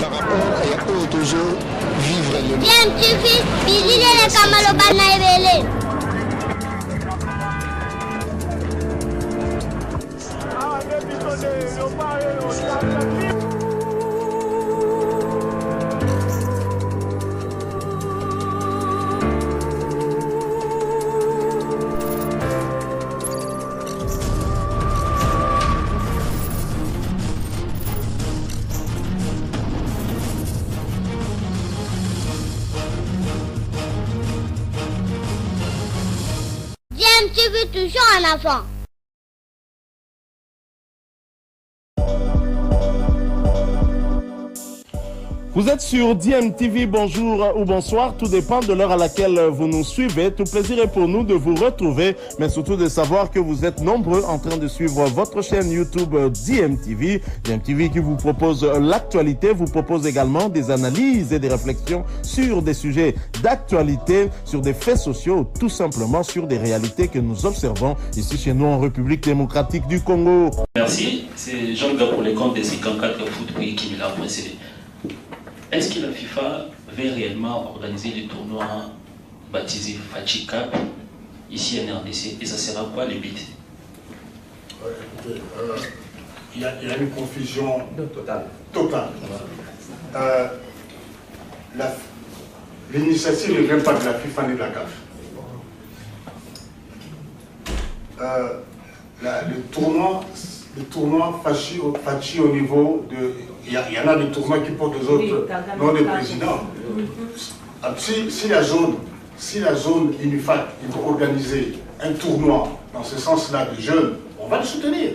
par rapport à eux toujours vivre le bien tu fils bilile le kamalo bana ebele tu veux toujours un enfant. Vous êtes sur DMTV, bonjour ou bonsoir, tout dépend de l'heure à laquelle vous nous suivez. Tout plaisir est pour nous de vous retrouver, mais surtout de savoir que vous êtes nombreux en train de suivre votre chaîne YouTube DMTV. DMTV qui vous propose l'actualité, vous propose également des analyses et des réflexions sur des sujets d'actualité, sur des faits sociaux, tout simplement sur des réalités que nous observons ici chez nous en République démocratique du Congo. Merci, c'est Jean-Gab pour les comptes des 54 foot pays qui l'a précédé. Est-ce que la FIFA va réellement organiser les tournois baptisés Fachi Cup ici en RDC et ça sera quoi le but? Écoutez, il y a une confusion totale. L'initiative ne vient pas de la FIFA ni de la CAF. Le tournoi Fachi au niveau de... Il y en a des tournois qui portent des autres noms de présidents. Si la zone UNIFAC il faut organiser un tournoi dans ce sens-là de jeunes, on va le soutenir.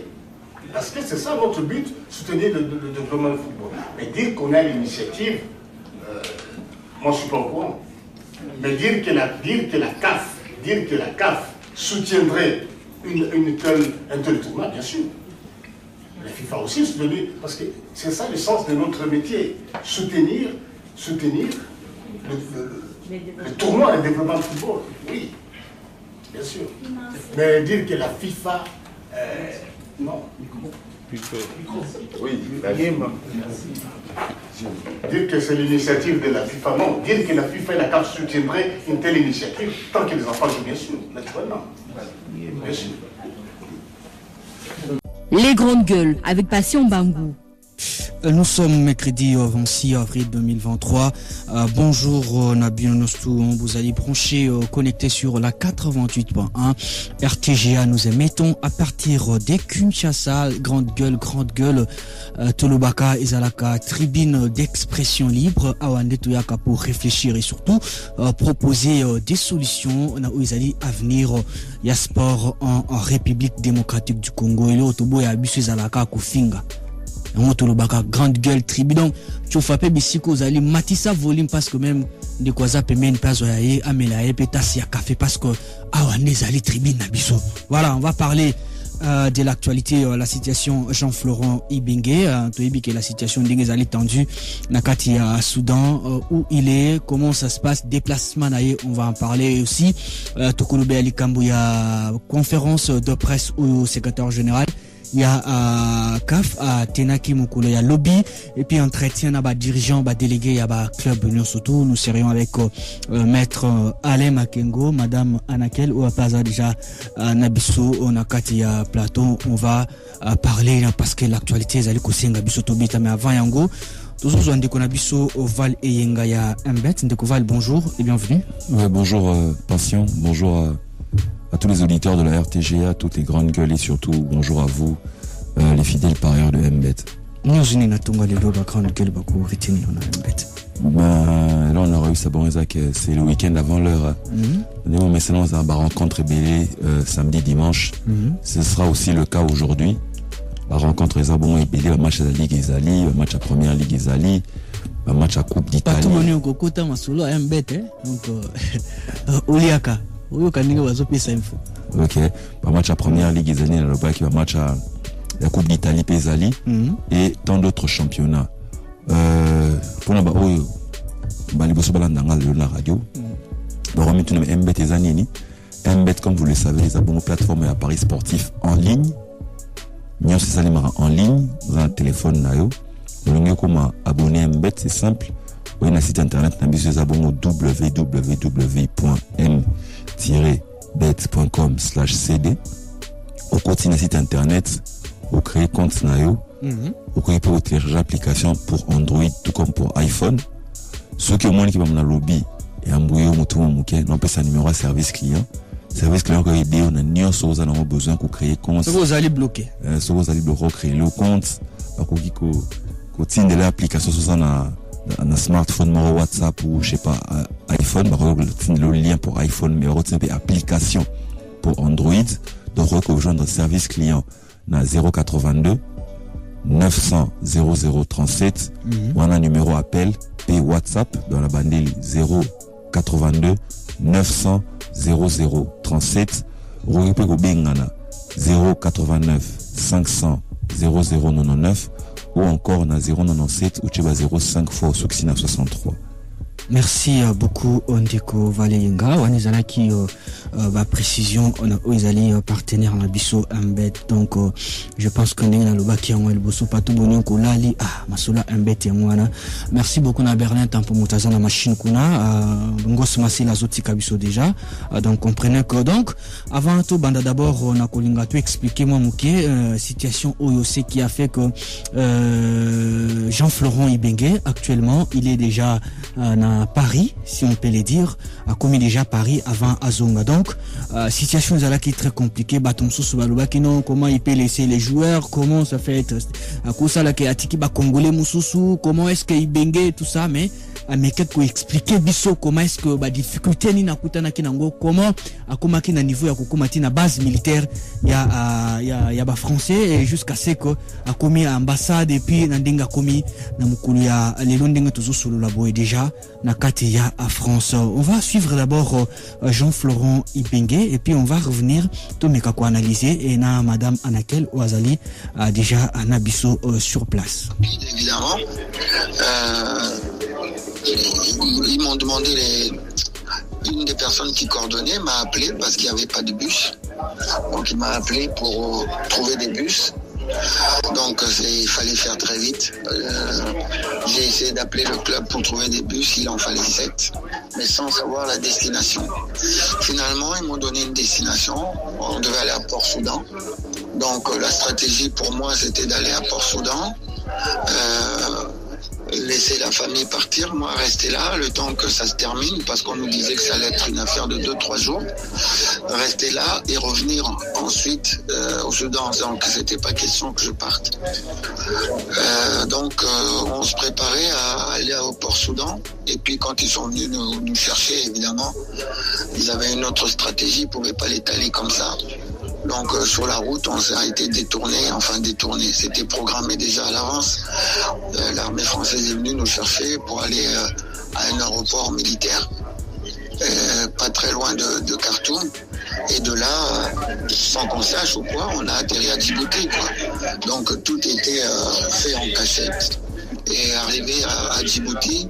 Parce que c'est ça notre but, soutenir le développement du football. Mais dire qu'on a l'initiative, moi je ne suis pas au courant. Mais dire que la CAF soutiendrait un tel tournoi, bien sûr. La FIFA aussi soutenir, parce que c'est ça le sens de notre métier, soutenir le tournoi, le développement du football. Oui, bien sûr. Mais dire que la FIFA, non. Oui, dire que c'est l'initiative de la FIFA, non. Dire que la FIFA et la CAF soutiendraient une telle initiative, tant que les enfants jouent, bien sûr, naturellement. Bien sûr. Les grandes gueules avec Passion Bangou. Nous sommes mercredi 26 avril 2023. Bonjour Nabionostou, vous allez brancher connecté sur la 88.1 RTGA. Nous émettons à partir des Kinshasa, grande gueule, Tolobaka, Ezalaka, tribune d'expression libre, Awande Toyaka pour réfléchir et surtout proposer des solutions où ils allaient à venir. Il y a sport en République démocratique du Congo et l'autre boy a bussé Zalaka Kofinga. Tolobaka, grande gueule, tribune. Tu fais pas bisiko zali matissa volume parce que même de quoi ça peut mettre place oyaye amelaye pétassi à café parce que awane zali tribune nabiso. Voilà, on va parler de l'actualité, la situation Jean-Florent Ibenge, que la situation d'Ingezali tendue, Nakati à Soudan, où il est, comment ça se passe, déplacement naïe, on va en parler aussi. Tokonobe Ali Kambouya, conférence de presse au secrétaire général. Il y a CAF à Tenaki Mokolo, il y a lobby et puis entretien à dirigeant, délégué à club Union Soto. Nous serions avec maître Alain Makengo, madame Anakel ou à Plaza déjà Nabiso on a Katia Plateau. On va parler parce que l'actualité est allée coucher Nabiso Tobita mais avant Yango. Toujours on dit qu'on a biso au Val et Yengaya Mbet. Ndekoval, bonjour et bienvenue. Ouais, bonjour Passion, bonjour à tous les auditeurs de la RTGA, toutes les grandes gueules et surtout bonjour à vous, les fidèles parieurs de Mbet. Nous sommes la grande gueule là on aura eu ça bon c'est le week-end avant l'heure. Mais sinon on va rencontre Bélé samedi dimanche. Ce sera aussi le cas aujourd'hui. La rencontre est bon et Bélé, le match à la Ligue Ezali, le match à Première Ligue Ezali, le match à Coupe d'Italie. Pas tout le monde au Kokota Masolo à Mbet donc Oliaka. Ok, un match à Première Ligue Ezali, un match à la Coupe d'Italie Ezali et tant d'autres championnats. Pour la radio, Mbet, comme vous le savez, les abonnés plateformes et appareils sportifs en ligne. Nous sommes en ligne, dans un téléphone, Vous comme abonné à Mbet, c'est simple. Vous avez un site internet, vous abonnez au www.m-bet.com/cd. Au côté d'un site internet, vous créez compte Nayo. Vous pouvez télécharger l'application pour Android tout comme pour iPhone. Ceux qui ont moins qui vont dans le lobby et embrouiller au moto on peut numéro à service client. Service client qui est on a ni sur vous avez besoin de créer compte. Si vous allez bloquer. Si vous allez bloquer créer le compte, par contre de l'application sur un smartphone moi WhatsApp ou je sais pas iPhone, par contre le lien pour iPhone mais retenez application pour Android. Donc rejoindre service client na 082 900 0037 ou un numéro appel et WhatsApp dans la bandelle 082 900 0037 ou 089 500 0099 ou encore na 097 ou 05 fois au succès 63. Merci beaucoup Ondeko Valenga. On est là qui précision on est allé partenaire en Abisso Mbet. Donc je pense qu'on est dans le bas qui a le bosso pas tout bon ko lali masola Mbet et moi. Merci beaucoup na Berlin temps pour montager la machine kuna ngos massi la zoti kabiso déjà. Donc comprenez que donc avant tout banda d'abord on a kolinga tout expliquer moi muké situation OYOC qui a fait que Jean-Florent Ibenge actuellement il est déjà à Paris, si on peut le dire, a commis déjà Paris avant Azonga. Donc, situation là qui est très compliquée. Comment il peut laisser les joueurs, comment ça fait être à cause ça là qui a tiki ba congolais mususu, comment est-ce qu'il bengue tout ça, mais qu'est-ce qu'on expliquer biso comment est-ce que ba difficulté ni nakutana kinango comment akoma kina niveau ya kokomati na base militaire ya ba français et jusqu'à ce que a commis ambassade et puis na ndinga commis na mukulu ya lelo ndinga toujours solo la boy déjà na katia à France. On va suivre d'abord Jean-Florent Ibenge et puis on va revenir to meka ko analyser et na madame Anakel Ouazali déjà un abisso sur place. Évidemment ils m'ont demandé une des personnes qui coordonnait m'a appelé parce qu'il n'y avait pas de bus. Donc il m'a appelé pour trouver des bus. Donc il fallait faire très vite. J'ai essayé d'appeler le club pour trouver des bus, il en fallait 7, mais sans savoir la destination. Finalement, ils m'ont donné une destination, on devait aller à Port-Soudan. Donc la stratégie pour moi, c'était d'aller à Port-Soudan. Laisser la famille partir, moi rester là le temps que ça se termine parce qu'on nous disait que ça allait être une affaire de 2-3 jours, rester là et revenir ensuite au Soudan, donc c'était pas question que je parte. Donc on se préparait à aller au Port-Soudan et puis quand ils sont venus nous chercher, évidemment ils avaient une autre stratégie, ils pouvaient pas l'étaler comme ça. Donc sur la route, on s'est été détourné, c'était programmé déjà à l'avance. L'armée française est venue nous chercher pour aller à un aéroport militaire, pas très loin de Khartoum. Et de là, sans qu'on sache ou quoi, on a atterri à Djibouti, quoi. Donc tout était fait en cachette. Et arrivé à Djibouti,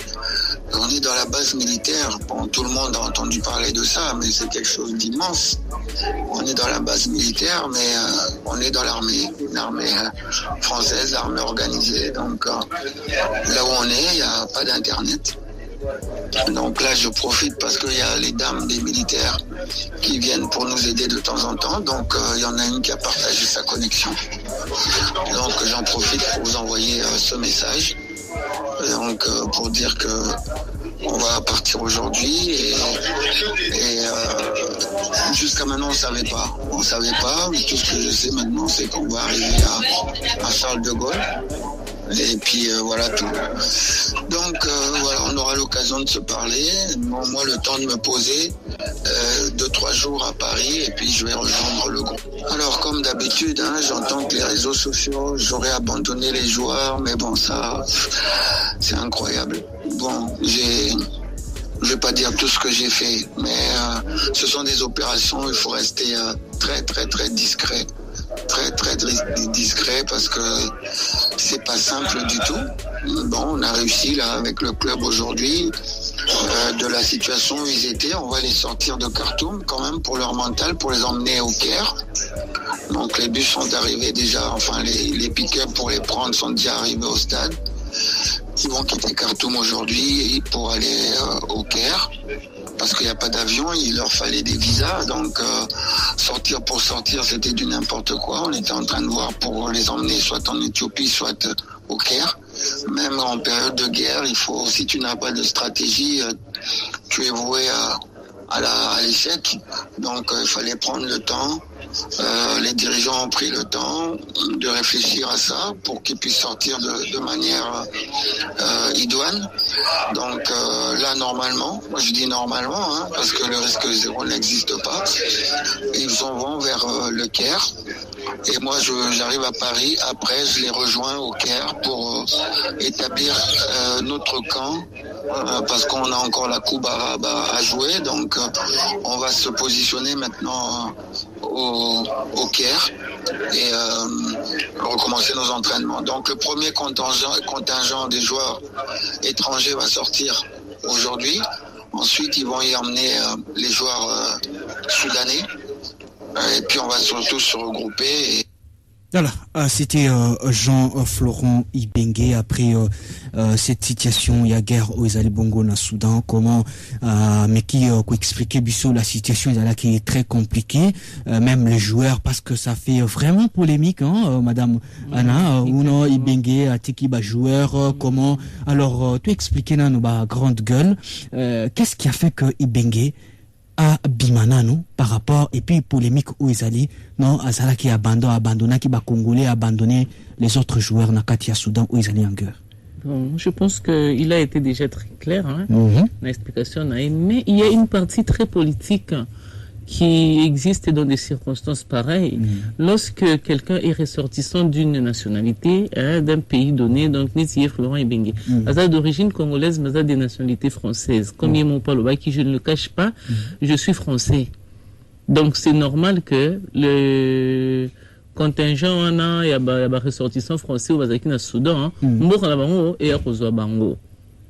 on est dans la base militaire. Bon, tout le monde a entendu parler de ça, mais c'est quelque chose d'immense. On est dans la base militaire, mais on est dans l'armée, une armée française, armée organisée. Donc là où on est, il n'y a pas d'internet. Donc là, je profite parce qu'il y a les dames des militaires qui viennent pour nous aider de temps en temps. Donc il y en a une qui a partagé sa connexion. Donc j'en profite pour vous envoyer ce message. Donc pour dire que on va partir aujourd'hui et jusqu'à maintenant on savait pas. Tout ce que je sais maintenant c'est qu'on va arriver à Charles de Gaulle. Et puis voilà tout. Donc voilà, on aura l'occasion de se parler. Bon, moi le temps de me poser 2-3 jours à Paris et puis je vais rejoindre le groupe. Alors comme d'habitude, j'entends que les réseaux sociaux, j'aurais abandonné les joueurs, mais bon ça c'est incroyable. Bon, je vais pas dire tout ce que j'ai fait, mais ce sont des opérations, il faut rester très très très discret. Très très discret parce que c'est pas simple du tout. Bon, on a réussi là avec le club aujourd'hui de la situation où ils étaient. On va les sortir de Khartoum quand même pour leur mental, pour les emmener au Caire. Donc les bus sont arrivés déjà, enfin les pick-up pour les prendre sont déjà arrivés au stade. qui vont quitter Khartoum aujourd'hui pour aller au Caire. Parce qu'il n'y a pas d'avion, il leur fallait des visas, donc sortir pour sortir, c'était du n'importe quoi. On était en train de voir pour les emmener soit en Éthiopie, soit au Caire. Même en période de guerre, il faut, si tu n'as pas de stratégie, tu es voué à l'échec. Donc il fallait prendre le temps. Les dirigeants ont pris le temps de réfléchir à ça pour qu'ils puissent sortir de manière idoine. Donc là, normalement, moi je dis normalement, parce que le risque zéro n'existe pas, ils vont vers le Caire. Et moi, j'arrive à Paris. Après, je les rejoins au Caire pour établir notre camp, parce qu'on a encore la coupe arabe à jouer. Donc, on va se positionner maintenant au Caire et recommencer nos entraînements. Donc, le premier contingent des joueurs étrangers va sortir aujourd'hui. Ensuite, ils vont y emmener les joueurs soudanais. Et puis on va surtout se regrouper. Voilà, c'était Jean-Florent Ibengue. Après cette situation, il y a guerre aux Ali Bongo au Soudan. Comment, mais qui expliquer Bissot la situation là qui est très compliquée, même les joueurs, parce que ça fait vraiment polémique, Madame Anna, Uno Ibengue, Atikiba joueur, comment. Alors, tu expliquais dans nos grande gueule, qu'est-ce qui a fait que Ibengue à Bimanano par rapport et puis polémique où ils allaient non Azala qui abandonné qui va Congolais abandonné les autres joueurs na Katia Soudan où ils allaient en guerre. Bon, je pense que il a été déjà très clair l'explication mais il y a une partie très politique qui existe dans des circonstances pareilles. Lorsque quelqu'un est ressortissant d'une nationalité, d'un pays donné, donc Nézié Florent Ibengue, d'origine congolaise, mais des nationalités françaises. Comme mon Paloba, qui je ne le cache pas, je suis français. Donc c'est normal que le contingent il y a des ressortissants français au Soudan,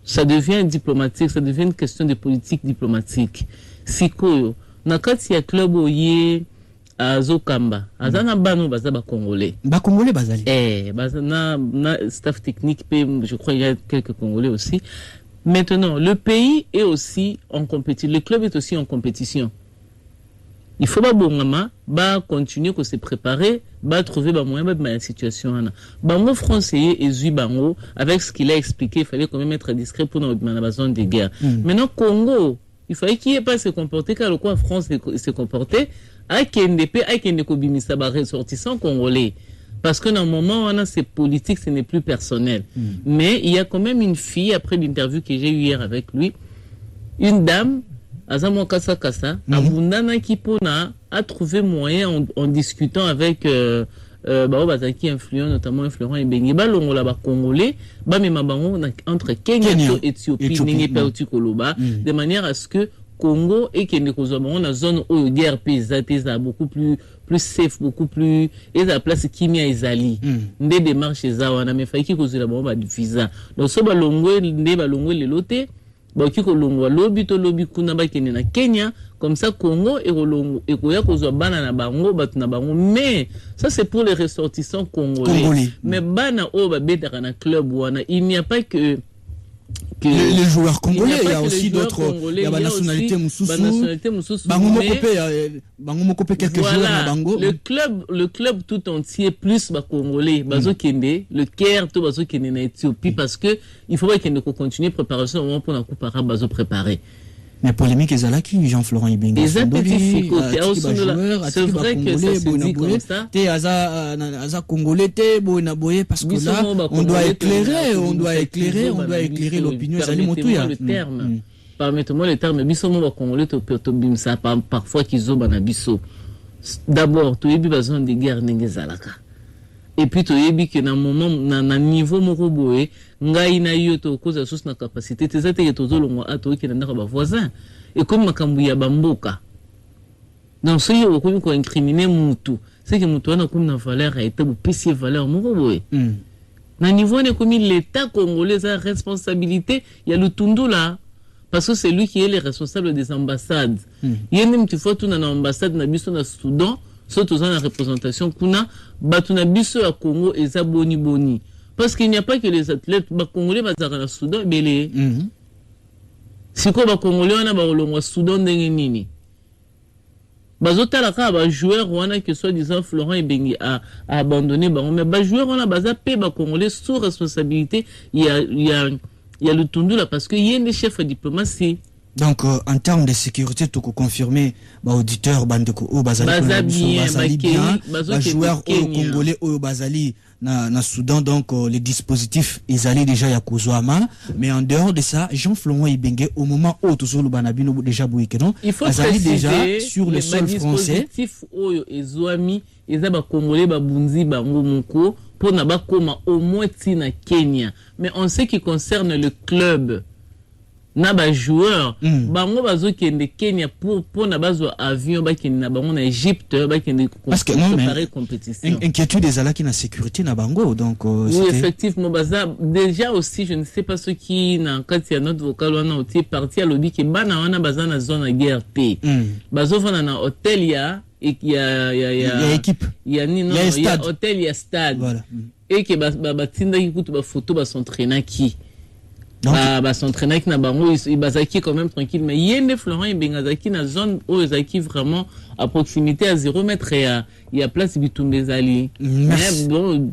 ça devient diplomatique, ça devient une question de politique diplomatique. Sikoyo nakati ya club oye azokamba azana bano baza ba congolais bazali bazana na staff technique je crois il y a quelques congolais aussi. Maintenant le pays est aussi en compétition, le club est aussi en compétition. Il faut bongama continuer que se préparer trouver moyen la situation bango français et zui bango avec ce qu'il a expliqué, il fallait quand même être discret pour la zone de guerre. Maintenant Congo, il fallait qu'il n'y ait pas se comporter car le quoi France se comporter à KNDP à Kendeko Bimisa ressortissant congolais, parce que dans le moment où c'est politique, ce n'est plus personnel. Mais il y a quand même une fille, après l'interview que j'ai eue hier avec lui, une dame Azamo Kasa Abundana Kipona a trouvé moyen en discutant avec Bazaki influent, notamment influent Ibengue balongola ba congolais mema bango entre Kenya et Éthiopie n'engé pas Koloba, de manière à ce que Congo et Kenya kozoma na zone où guerre pesa beaucoup plus safe, beaucoup plus et la place kimia ezali nde démarche za wana me faiki kozela ba visa donc so balongwe nde balongwe lelote baki kolongwa lobi to lobi kuna bakene na Kenya, comme ça Congo et Rolongo et koya kozwa bana na bango batu na bango, mais ça c'est pour les ressortissants congolais. Mais bana o ba betaka na club wana, il n'y a pas que les joueurs congolais, il y a aussi d'autres, il y a la nationalité Moussoussou, quelques joueurs na bango. Le club tout entier plus ba congolais, bazo kende, le Caire tout bazo kende na Éthiopie, parce que il faut pas qu'il continue préparation au moment pour la coupe arabe bazo préparer. Mais polémique est là qui Jean-Florent Ibengue. C'est vrai que ça se dit comme ça. Aza congolais te bonaboye parce que là on doit éclairer l'opinion. Permettez-moi le terme. Biso mo ba congolais to bimsa parfois qu'ils ont bana biso. D'abord to yebi bazon de guerre n'engezalaka. Et puis to yebi que na moment na niveau moko boye ngai na yo to koza sous na capacité te zate to zolongo ato ki na ba voisin et comme makambu ya bamboka. Donc ce yo ko incriminer mutu, c'est que mutu na comme na valeur a été bu pesi valeur moko boye. Na niveau ne comme l'état congolais a responsabilité, il y a le tundu là. Parce que c'est lui qui est le responsable des ambassades. Il y a une petite fois tout na ambassade na biso na Soudan, surtout dans la représentation kuna batuna biso ya Congo eza boni. Parce qu'il n'y a pas que les athlètes congolais bazaka na Soudan belé. Siko congolais wana ba olongwa Soudan ndenge nini. Bazotala ka ba joueur wana que soit disant Florent Ibenge a abandonné bango, mais ba joueur wana baza pe ba congolais sous responsabilité. Il y a le tundu là parce que il y a des chefs de diplomatie. Donc en termes de sécurité, tout confirmé, auditeur bandeko o bazali bien, joueur congolais o bazali na Soudan, donc les dispositifs ils allaient déjà ya kozwama, mais en dehors de ça, Jean-Florent Ibenge au moment où tout le banabino déjà bouikeno, il faut préciser déjà sur le sol français. Dispositif oyo ezwami eza ba congolais ba bunzi bango moko pour na ba koma au moins tina Kenya, mais en ce qui concerne le club na ba joueur bango bazo kende Kenya pour na bazo avion ba kende na bango na Égypte ba kende parce que non mais compétition inquiétude des alaki na sécurité na bango donc oui effectivement baza déjà aussi je ne sais pas ce qui na kati ya notre vocal wana oti parti à lobby ke bana wana baza na zone guerre P bazo fana na hôtel ya équipe ya ni non ya hôtel ya stade voilà. Et que ba tinda ki kutu ba photo ba s'entraîner qui s'entraîner avec Nabango, il bazaki quand même tranquille, mais Yende Florent et Bengazaki na zone où ils vraiment à proximité à 0 mètre et il y a place Bitumbezali. Mais bon,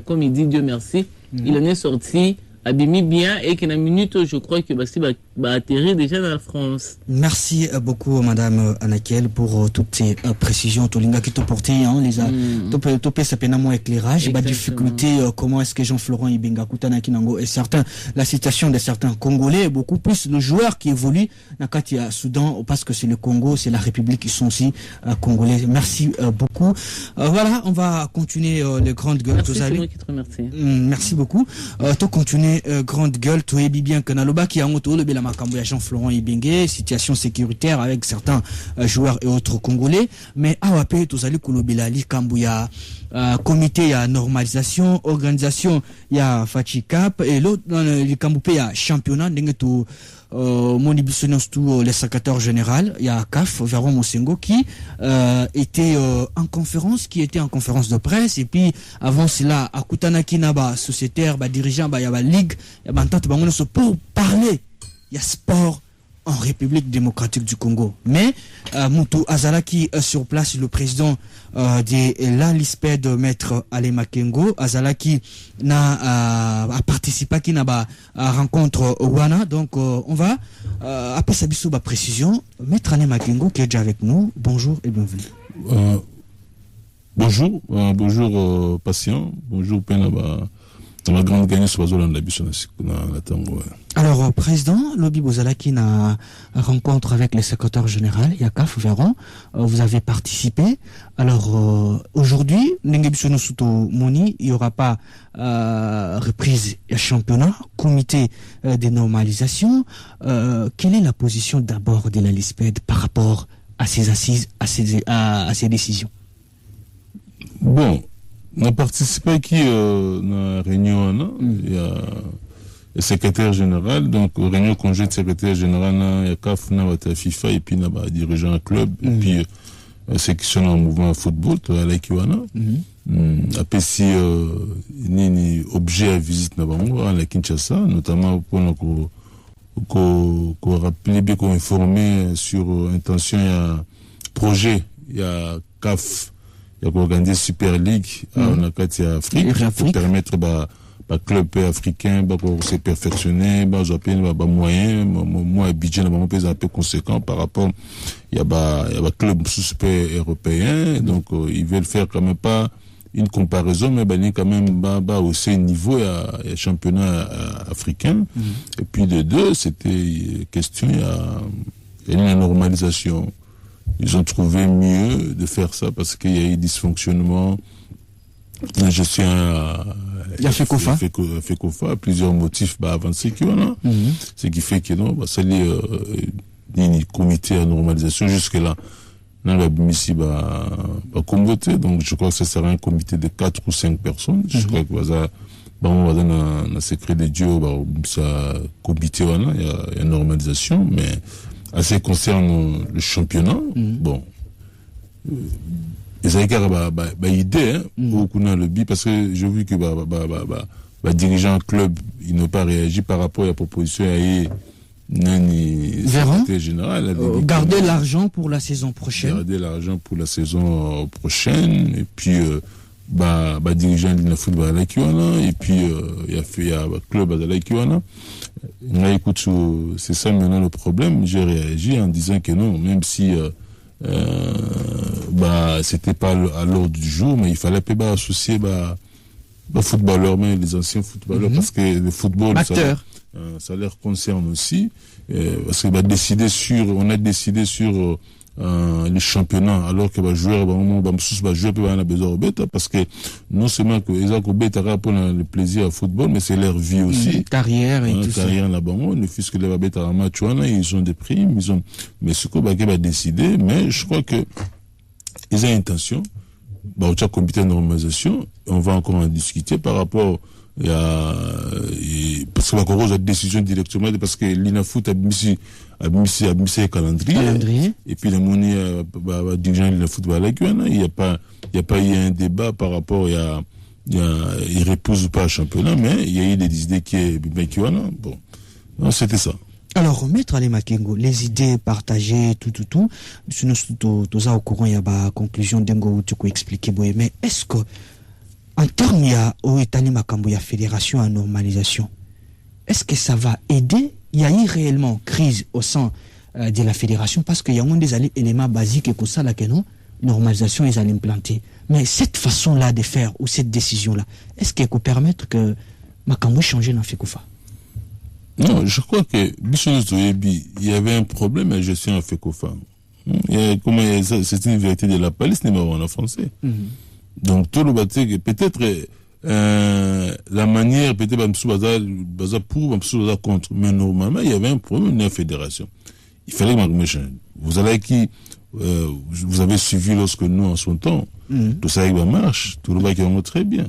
comme il dit Dieu merci, il en est sorti abîmé bien et qu'en a minute je crois que Basti va atterrir déjà dans la France. Merci beaucoup madame Anakel pour toutes ces précisions Tolinga qui te porté les a topé ça peine moins éclairage ba difficulté comment est-ce que Jean-Florent Ibenge Kutana Kinango et certains la situation de certains Congolais beaucoup plus le joueur qui évolue na kati ya Soudan parce que c'est le Congo, c'est la République qui sont aussi congolais. Merci beaucoup. Voilà, on va continuer les grandes gueules tous allez. Merci beaucoup. To continuer grande gueule to ebi bien que naloba qui a moto le bela makambo ya Jean-Florent Ibenge, situation sécuritaire avec certains joueurs et autres Congolais, mais awape tous allez kolobela likambo ya comité ya normalisation, organisation ya FACHICAP et l'autre likambo pe ya championnat ndenge to mon ibissonos tout le secrétaire général il y a CAF Véron Mosengo qui était en conférence de presse et puis avant cela akutana kinaba sociétaire ba dirigeant ba ya ba ligue ya bantante bangono pour parler il y a sport en République démocratique du Congo. Mais Moutou Azalaki sur place, le président de l'ALISPED, maître Ale Makengo, Azalaki a participé à rencontre Wana. Donc on va après sa bisou précision, maître Ale Makengo qui est déjà avec nous. Bonjour et bienvenue. Bonjour patient, bonjour Penaba. Dans la grande gagnée sur la biso na tango. Alors président Lobi Bozalaki na rencontre avec le secrétaire général Yakaf Véron, vous avez participé. Alors aujourd'hui Nengebisono Suto Moni, il y aura pas reprise du championnat, comité de normalisation. Quelle est la position d'abord de la LISPED par rapport à ces assises, à ces décisions? Bon, on a participé qui na réunion il y a le secrétaire général, donc réunion conjointe secrétaire général il y a CAF na la FIFA et puis na ba dirigeant club et puis ceux qui sont en mouvement football à la Kiwana après si ni objet à visite na bango à la Kinshasa notamment pour qu'on rappeler bien qu'on informer sur intention il y a projet il y a CAF il y a organisé Super League en Afrique pour permettre bah club africain bah pour se perfectionner bah j'appelle bah moyen moi budget normalement un peu conséquent par rapport il y a club super européen donc ils veulent faire quand même pas une comparaison mais bah quand même bah aussi niveau il y a championnat africain et puis de deux c'était question il y a une normalisation. Ils ont trouvé mieux de faire ça parce qu'il y a eu dysfonctionnement. Je suis il y a FECOFA, plusieurs motifs avancés qu'il y en a. Ce qui fait que non, ça les comité à normalisation jusque-là. Dans la BMISI convoté, donc je crois que ce sera un comité de 4 ou 5 personnes. Je crois que ça on va dans un secret de Dieu, ça comité il y a une normalisation, mais en ce qui concerne le championnat, bon, les aïkars idée, au kuna le bi parce que j'ai vu que dirigeant club, ils n'ont pas réagi par rapport à la proposition à secrétaire général. Garder l'argent pour la saison prochaine. Garder l'argent pour la saison prochaine. Et puis, dirigeant de la football à la Kiwana. Et puis, il y a club à la Kiwana. Écoute, c'est ça maintenant le problème. J'ai réagi en disant que non, même si c'était pas à l'ordre du jour, mais il fallait pas associer footballeurs, mais les anciens footballeurs, parce que le football, ça leur concerne aussi. Parce qu'on a décidé sur les championnats, alors que les joueurs ont besoin de parce que non seulement que les joueurs pour le plaisir au football, mais c'est leur vie aussi. Carrière et tout ça. Carrière là-bas, le fils que les joueurs à match, ils ont des primes, mais ce qu'on va décider, mais je crois que ils ont intention, au comité de normalisation, on va encore en discuter par rapport parce que la Corosse a décision directement parce que l'INAFOOT a mis un calendrier et puis la monnaie dirigeant de l'INAFOOT il n'y a pas eu un débat par rapport il repose pas le championnat, mais il y a eu des idées qui est bon, non, c'était ça. Alors, Maître Ale Makengo, les idées partagées, tout. Sinon, tout ça au courant, il y a une conclusion d'Engo, tu peux expliquer, mais est-ce que, en termes, il y a la fédération à normalisation, est-ce que ça va aider? Il y a eu réellement crise au sein de la fédération parce qu'il y a des éléments basiques et que ça, là, que non, normalisation, ils allaient implanter. Mais cette façon-là de faire, ou cette décision-là, est-ce qu'elle peut permettre que Makambo change dans FECOFA? Non, je crois que il y avait un problème à la gestion à FECOFA. C'est une vérité de la police numéro 1 en français. Donc, tout le bâti, peut-être la manière, peut-être pour, contre. Mais normalement, il y avait un problème de la fédération. Il fallait que change. Vous avez suivi lorsque nous, en son temps, tout ça marche, tout le bâti va très bien.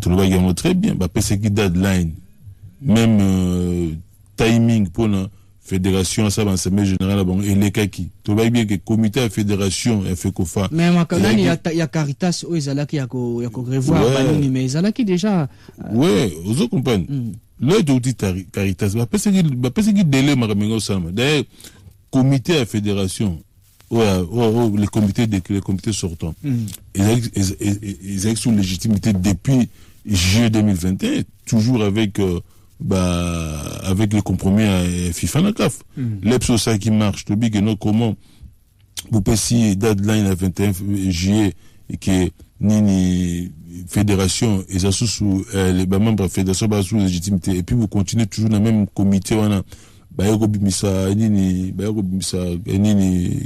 Tout le bâti va très bien. C'est qui deadline. Même timing pour la fédération, ça va s'aimer général et les kaki. Tout va bien que comité à fédération et FECOFA. Mais il y a Caritas ou Izalaki, il y a revoir, mais Izalaki déjà. Ouais, vous comprenez. Là, tu dis Caritas, parce que délai Maramengo Salma. D'ailleurs, comité à fédération, les comités sortants, ils ont sous légitimité depuis juillet 2021, toujours avec le compromis à FIFA na CAF. L'EPSO ça qui marche, tu dis que non, comment vous passez deadline à 21 juillet et que ni fédération et ça sous les membres de la fédération sous légitimité et puis vous continuez toujours dans le même comité on a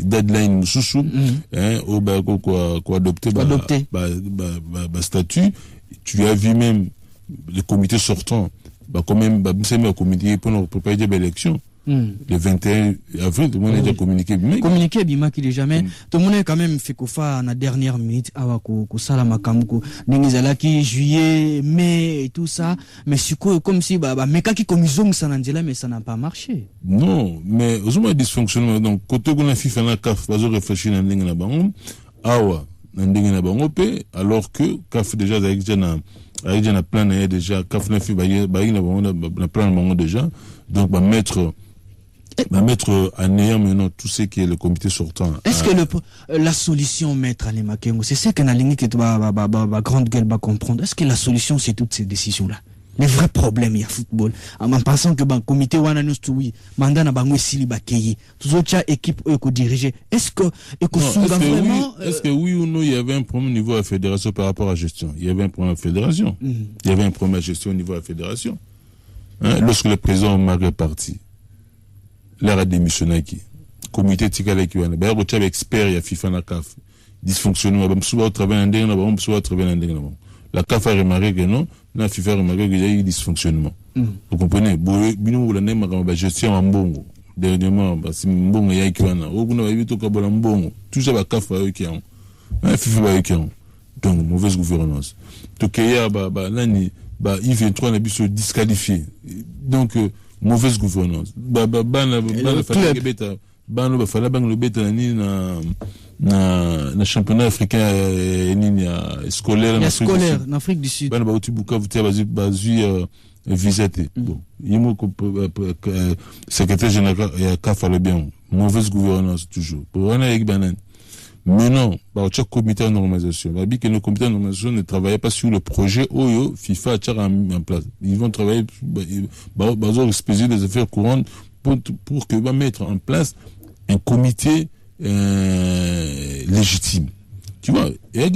deadline sous au adopter statut. Tu as vu même les comités sortants quand même c'est communiqué pour nous préparer des élections. Le 21 avril, tout le monde a déjà communiqué. Communiqué, Bima, qui n'est jamais. Tout le monde a quand même fait qu'on fasse en la dernière minute, juillet, mai et tout ça. Mais c'est comme si, mais quand ils communiquent, ça n'a mais ça n'a pas marché. Non, mais, aux hommes, dysfonctionnement. Donc, quand on a fait la CAF, on a réfléchi à l'ingénieur alors que CAF déjà, avec un plan déjà, CAF n'a fait un plan déjà. Donc, mettre en néant maintenant tout ce qui est le comité sortant. Est-ce que la solution, Maître Ale Makengo, c'est ce que la ligne que grande gueule va comprendre. Est-ce que la solution, c'est toutes ces décisions-là? Les vrais problèmes, il y a football. En pensant que le comité Wananustoui, mandat na bango sili bakeyi, tous autres équipes que diriger. Est-ce que vraiment est-ce que oui ou non il y avait un problème au niveau de la fédération par rapport à la gestion? Il y avait un problème à la fédération. Il y avait un problème à la gestion au niveau de la fédération. Lorsque le président Marc est parti, l'air a démissionné qui comité Tikale qui va y expert il y a FIFA na CAF dysfonctionnement souvent travailler en dernier souvent travailler en dernier la CAF a remarqué que non la FIFA a remarqué qu'il y a eu dysfonctionnement. Vous comprenez bino la nema kama gestion en bongo dernièrement si mbongo ya qui wana o kuna ba to ka bola mbongo tout ça ba CAF ba qui ont FIFA ba qui ont donc mauvaise gouvernance to keya nani I23 na biso disqualifié donc mauvaise gouvernance bano ba fala bang le beta ni na championnat africain ni scolaire en Afrique du Sud. Bano ba uti Bukavu tia bazu visité. Bon, yimo secrétaire général ya CAF le bien. Mauvaise gouvernance toujours. Pour on avec banan. Mais non, par chaque comité de normalisation. Babi que le comité de normalisation ne travaillait pas sur le projet OYO FIFA a mis en place. Ils vont travailler bazar spécial des affaires courantes pour que va mettre en place un comité légitime. Tu vois, et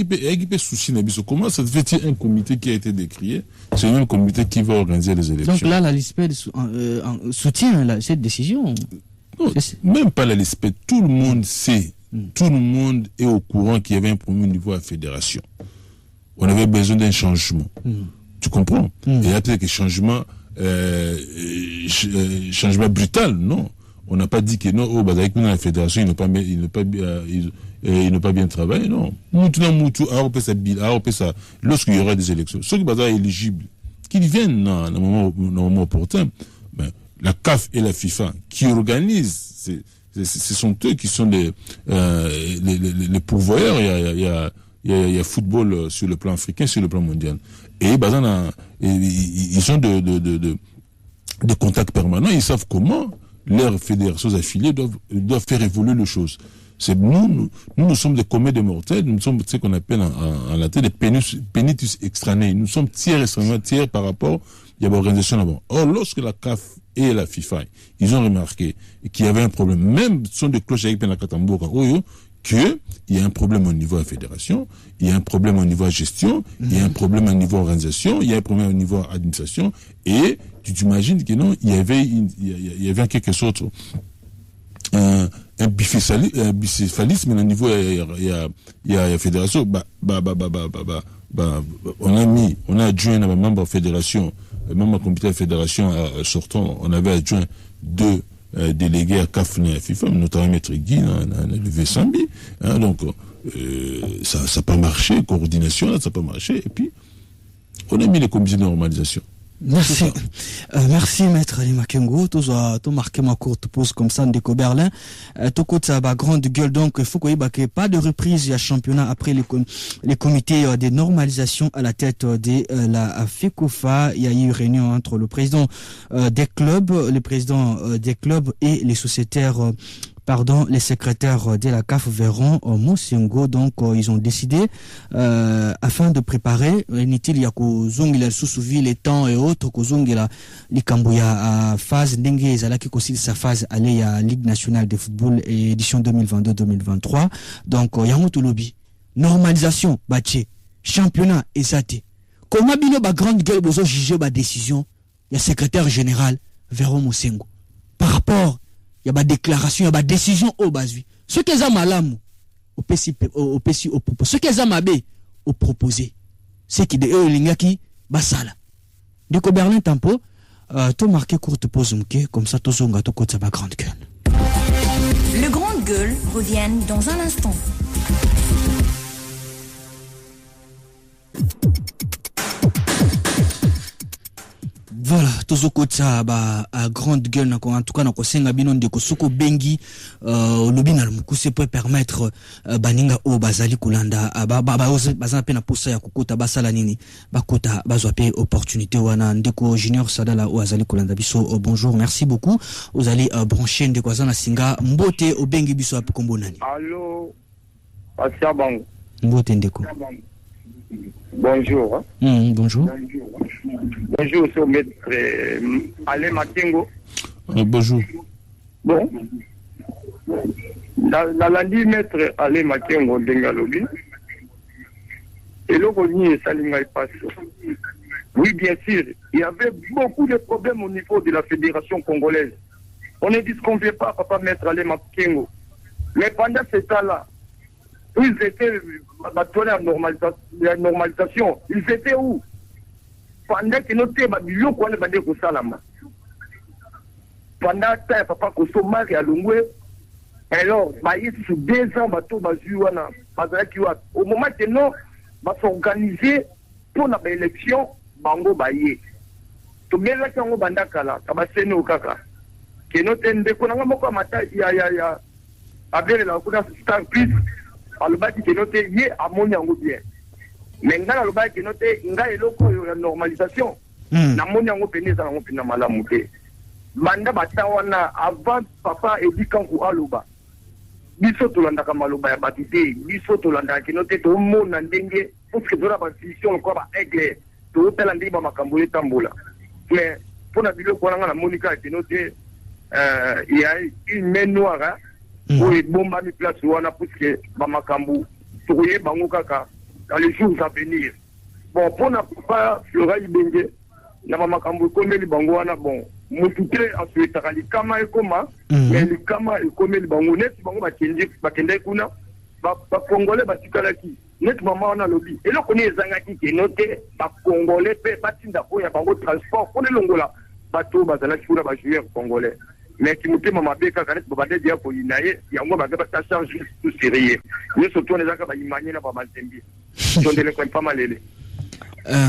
souci comment ça fait un comité qui a été décrié, c'est le même comité qui va organiser les élections. Donc là, la LISPED soutient cette décision. Non, même pas la LISPED, tout le monde sait. Tout le monde est au courant qu'il y avait un problème au niveau de la fédération. On avait besoin d'un changement. Tu comprends? Et il y a peut-être un changement brutal, non? On n'a pas dit que non, avec nous dans la fédération, il n'a pas bien travaillé, non. Lorsqu'il y aura des élections, ceux qui sont éligibles, qu'ils viennent dans un moment opportun, ben, la CAF et la FIFA qui organisent ce sont eux qui sont les pourvoyeurs. Il y a football sur le plan africain, sur le plan mondial. Et ils ont de contacts permanents. Ils savent comment leurs fédérations affiliées doivent faire évoluer les choses. C'est nous sommes des comètes de mortels. Nous sommes ce qu'on appelle en latin des penitus extraneus. Nous sommes tiers extrêmement tiers par rapport à l'organisation là-bas. Or, lorsque la CAF et la FIFA, ils ont remarqué qu'il y avait un problème, même son de cloche avec Penakatamboka, qu'il y a un problème au niveau de la fédération, il y a un problème au niveau de la gestion, il y a un problème au niveau de l'organisation, il y a un problème au niveau de l'administration, et tu t'imagines que non, il y avait en quelque sorte un bicéphalisme au niveau de la fédération. On a adjoint un membre de la fédération, même en comité de fédération sortant, on avait adjoint 2 délégués à CAF et à FIFA, notamment Maître Guy, le V100B. Donc, ça n'a pas marché, coordination, ça n'a pas marché. Et puis, on a mis les comités de normalisation. Merci. Merci, Maître Ali Makengo. Tu as marqué ma courte pause comme ça, Ndeko Berlin. Tu as ba grande gueule, donc il faut qu'il n'y ait pas de reprise du championnat après les comités de normalisation à la tête de la FECOFA. Il y a eu une réunion entre le président des clubs, et les sociétaires, les secrétaires de la CAF verront Mosengo. Donc ils ont décidé afin de préparer il y a kozongela susuvi les temps et autres kozongela likambuya phase ndenge ezalaki kosi sa phase aller ya Ligue nationale de football édition 2022-2023. Donc yango to lobby normalisation bache championnat ezate comment bino ba grande gueule bozo juger ba décision ya secrétaire général Véron Mosengo par rapport il y a des déclarations, il y a des décisions au basui. Ce qu'ils ont malamu, au propos. Ce qu'ils ont mabé, au proposé. C'est qui de eux, l'ingaki, basala. De Berlin Tempo, tout marqué courte pause, comme ça, tout zonga, tout côté, sa grande gueule. Le grande gueule revient dans un instant. Voilà, tozokotsa à grande gueule en tout cas na kosenga bino ndeko soko bengi lobina mukuse peut permettre baninga o bazali kulanda bazana pe na posa ya kokota basala nini bakota bazwa pe opportunité wana ndeko Junior Sadala o azali kulanda biso. Bonjour, merci beaucoup. Vous allez brancher ndeko azana singa mbote o bengi biso ape kombo nani? Allô, Asia Bango. Mbote ndeko. Bonjour. Bonjour. Bonjour, c'est maître Alain Makengo. Bonjour. Bon. La lundi, maître Alain Makengo Dengalobi. Et le revenu est salinga passe. Oui, bien sûr. Il y avait beaucoup de problèmes au niveau de la fédération congolaise. On ne dit ce qu'on ne veut pas, papa maître Alain Makengo. Mais pendant ce temps-là, ils étaient la normalisation. Ils étaient où? Pendant que notre babilio quoi les badé ko salama. Pendant que papa ko somari à Lungwe. Alors, sur 2 ans bateau bazu wana bazaki wa. Au moment que non, va s'organiser pour la élection bango baye. To bela kango bandakala, tabasene okaka. kenote ndeko nanga moko mata ya abele la kuna Star Plus alobaki kenote ye amoni yango bien mais ngala alobaki kenote nga eloko ya normalisation na moni yango pene za yango pina malamu te banda batawana avant papa Edi Kanku aloba biso tolandaka maloba ya batite biso tolandaka kenote to mona ndenge parce que zora ba vision ko ba aigle to tala ndi ba makambo etambola mais pona biloko nanga na monika kenote il y a une main noire pour les bombes à place wana parce que ba makambo toye bango kaka dans les jours à venir bon pona papa Flora Ibenge na ba makambo komeli bango wana bon mutute asuetaka likama ekoma mais likama ekomeli bango neti bango bakende kuna ba congolais batikalaki neti mama wana lobi eloko ni ezangaki kenote ba congolais pe batinda po ya bango transport pour longola bato bazalaki kuna ba joueur congolais mais kimutema mabeka kaneti babade dia ko inaye yango bagaba ta charge tout sérieux ni surtout on ezaka ba imanye na ba mazembi tondele ko pas malele.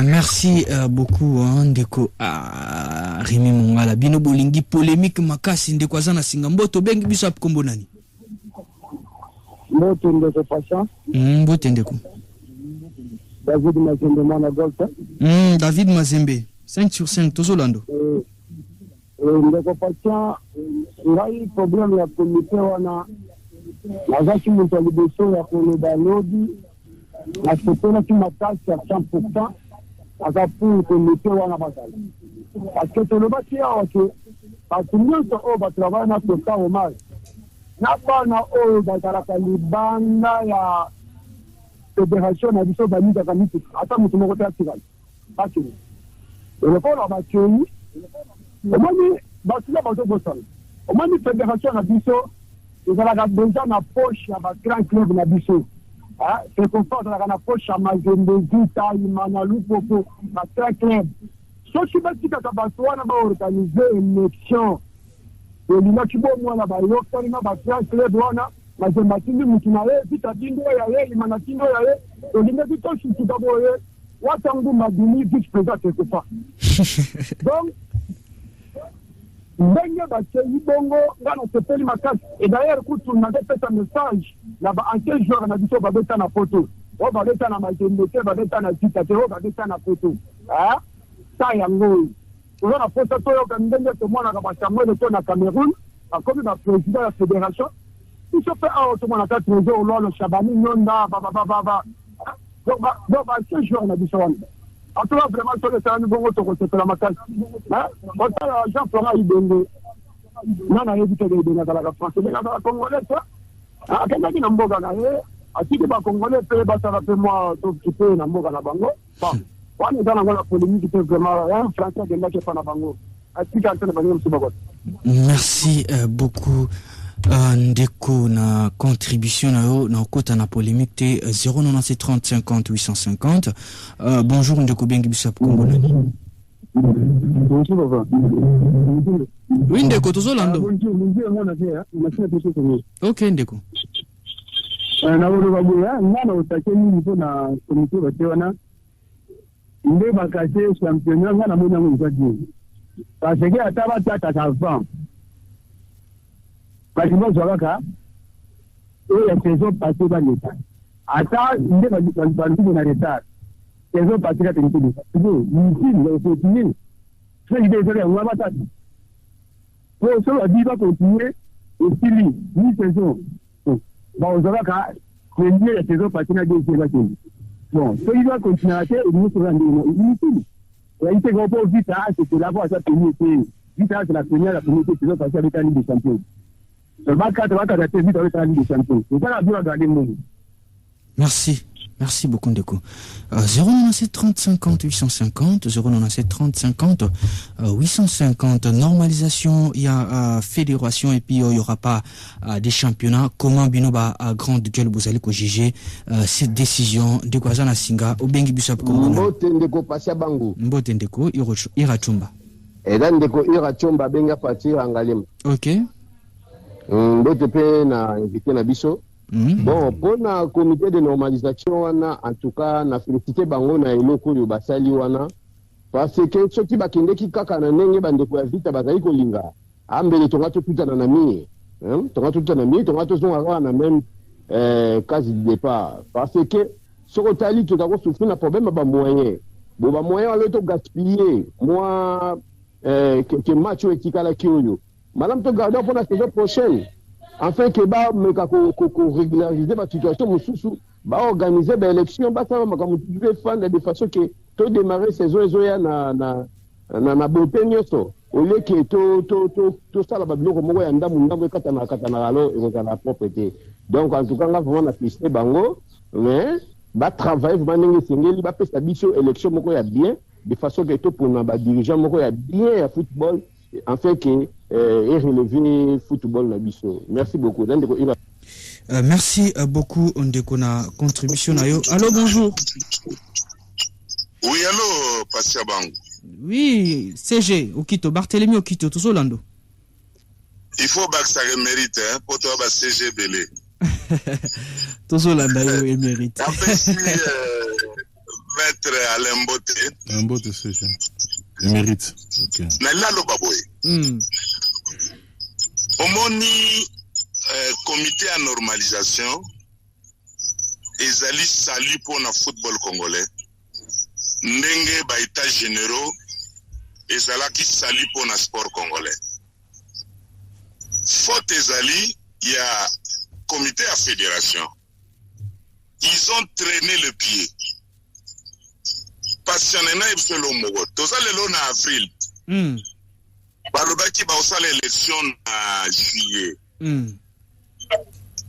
Merci beaucoup ndeko Rémi Mongala bino bolingi polémique makasi ndeko azana singa mboto bengi biso apkombo nani mboto ndeko pasha mboto ndeko David Mazembe mwana golfa David Mazembe 5 sur 5 tozolando ndeko pasha ngai problème ya komite wana nazaki muntu alibeso ya koloba lobby na sepela ki makasi à 100% aka pour komite wana bazali parce que tolobaki awa ke bato nyonso oyo batravaille na tota omage na bana oyo bazalaka libanda ya fédération na biso balingaka mituka ata moto moko te atikali bakei elekola bakei omoni basila bazobosana omoni fédération na biso ezalaka deja na poche ya bagrand club na biso c'est comme ça dans la poche à Mazembe Vita Imana Lupopo na très clair soki batikaka bato wana baorganize élection elina kibo mwana bayokani na bagrand club wana Mazembe atindi mutu na ye Vita tindo ya ye Imana tindo ya ye elina bitosutuka boye watangu madini vice-président quelque part donc ndenge bakei bongo ngana sepeli makasi et d'ailleurs kutu na depesa message na ba ancien joueur na biso babeta na photo o babeta na Mazembe te babeta na Vita te o babeta na photo sa yango ozo na photo to yo ndenge to mwana ka Samuel to na Cameroun akomi ba président ya fédération biso pe a to mwana ka trésor lolo Shabani Nyonda ba donc ancien joueur na biso wana atola vraiment sur le terrain bongo to ko la makasi otala Jean Flora Ibenge nana yebite de na la France mais na congolais ça akenda ki na mboga na ye atiki ba congolais pe ba sala pe moi to kipe na mboga na bango bon wana dans la polémique c'est vraiment un français de là qui fa na bango atiki antene bango msubago. Merci beaucoup ndeko na contribution na yo na kota na polémique te 097 30 50 850 bonjour ndeko bengi bisap kombo nani bonjour baba oui ndeko tozolando OK ndeko na wolo babuya ngana utakeni nipo na komite batewana nde bakase championnat ngana mona ngwa parce que ataba tata avant parce que zalaka et la saison passée dans l'état ata nde baliki na retard saison passée ka tenisi ni faut continuer c'est idée de on va pas pour ça la vie va continuer aussi ni saison bon zalaka premier la saison passée na deux saison bon so il va continuer à faire nous sera ni la idée qu'on peut vite c'est la voie ça tenir vite c'est la première saison passée avec la Ligue des Champions. Merci beaucoup Ndeko. 097 30 50 850 097 30 50 850 normalisation il y a fédération et puis il y aura pas des championnats comment binoba à grande gueule vous allez ko juger cette décision de Kwazana Singa obengi bisap ko Mbote Ndeko Pasha Bango Mbote Ndeko Irachumba et là Ndeko Irachumba benga partir Angalem. OK. D'autres pays na invité na biso. Bon, pour la comité de normalisation wana en tout cas na félicité bango na eloko yo basali wana parce que soki bakende ki kaka na ndenge bandeko ya Vita bazali kolinga ambele tonga tout na mi tonga tout na mi tonga to zonga na même case de départ parce que soko tali to ko souffrir na problème ba moyen bo ba moyen alo to gaspiller moi que match etikala kioyo madame to garder pour la saison prochaine afin que ba me ko régulariser ba situation mususu ba organiser ba élection ba ça ma comme tu veux faire de façon que to démarrer saison ezoya na beauté nyoso au lieu que to sala ba biloko moko ya ndamu katana alo ezala propreté donc en tout cas nga vraiment na piste bango mais ba travailler vraiment ndenge sengeli ba pesa biso élection moko ya bien de façon que to pour na ba dirigeant moko ya bien ya football afin que relever football na biso. Merci beaucoup. Merci beaucoup Ondeko na contribution na yo. Allô, bonjour. Oui, allô, Passia Bango. Oui, CG, Okito, Barthélemy Okito, tout Solando. Il faut que ça mérite, hein, pour toi, CG Belé. Tout Solando, il mérite. Après, Maître Alain Mbote. Alain Mbote, CG. Il mérite. Ok. Nalalo Baboy. Omoni, comité à normalisation, ezali salut pour le football congolais. Ndenge ba état généraux ezalaki sali pour le sport congolais. Faute ezali, il y a comité à fédération. Ils ont traîné le pied. Passionnellement, ils ont mogo. Toza lelo na avril. Balobaki ba osala élection en juillet.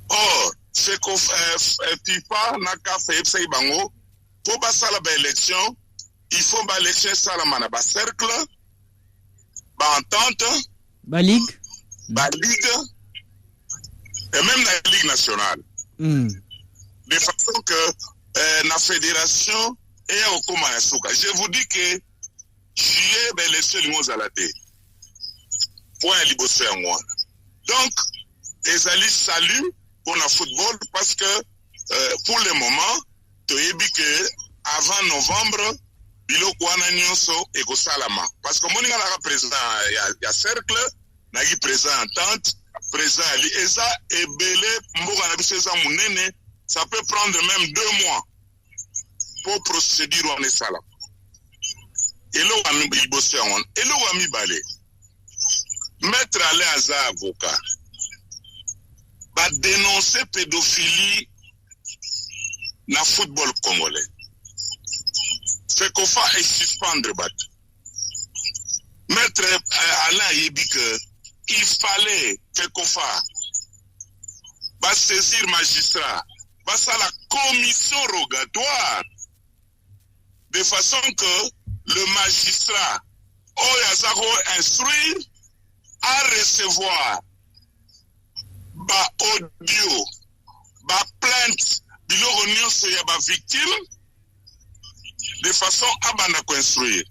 Or, c'est que FIFA n'a qu'à faire bango pour basala ba élection. Il faut ba élection salamana ba cercle, ba entente, ba ligue, et même la ligue nationale. De façon que la fédération est au Komayasuka. Je vous dis que juillet ba élection limozalate. Point libosé en moi. Donc, les alliés saluent pour le football parce que pour le moment, tu as dit que avant novembre, biloko wana nyonso eko salama parce que moninga na président ya cercle na ki président entente président ali eza ebele mboka na biso eza munene ça peut prendre même 2 mois pour procédure wana sala elo ami bibosse on elo ami balé maître ale aza avocat ba dénoncer pédophilie na football congolais. FECOFA est suspendre bat. Maître Alain Yebi que il fallait FECOFA va saisir magistrat, va ça la commission rogatoire de façon que le magistrat Oyazako instruire à recevoir ba audio, ba plainte biloko nyonso ya ba victime de façon à bana construire.